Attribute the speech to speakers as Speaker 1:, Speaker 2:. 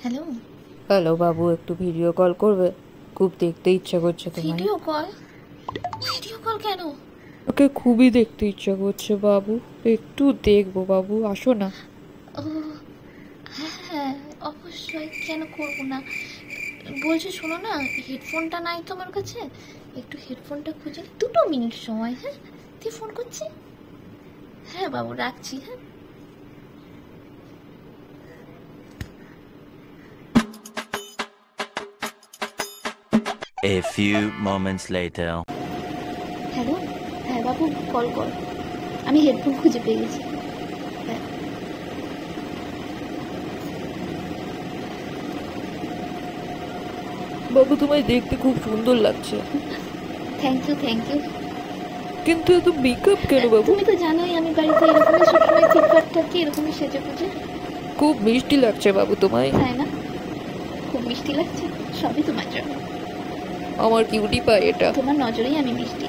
Speaker 1: Hello.
Speaker 2: Hello বাবু, একটু video call করবে? খুব দেখতে ইচ্ছা করছে তোমায়।
Speaker 1: Video call? ভিডিও কল কেন?
Speaker 2: ওকে খুবই দেখতে ইচ্ছা করছে বাবু, একটু দেখবো বাবু, আসো না।
Speaker 1: ও হ্যাঁ হ্যাঁ, অবশ্যই, কেন করবো না। বলছি শোনো না, হেডফোনটা নাই তো আমার কাছে, একটু হেডফোনটা খুঁজে 2 মিনিট সময়। হ্যাঁ, তুই ফোন করছি। হ্যাঁ বাবু, রাখছি। হ্যাঁ।
Speaker 3: A few moments later.
Speaker 1: Hello. হ্যাঁ বাবু, কল কর। আমি হেডফোন খুঁজে পেয়ে গেছি। হ্যাঁ।
Speaker 2: বাবু তোমায় দেখতে খুব সুন্দর লাগছে।
Speaker 1: Thank you, thank you.
Speaker 2: কিন্তু এত মেকআপ কেন বাবু?
Speaker 1: তুমি তো জানোই আমি বাড়িতে এরকমই সবসময় ফিটফাট থাকি, এরকমই সেজে গুজে।
Speaker 2: খুব মিষ্টি লাগছে বাবু তোমায়।
Speaker 1: তাই না? খুব মিষ্টি লাগছে, সবই তোমার জন্য।
Speaker 2: আমার কিউটি পায় এটা।
Speaker 1: তোমার নজরেই আমি মিষ্টি।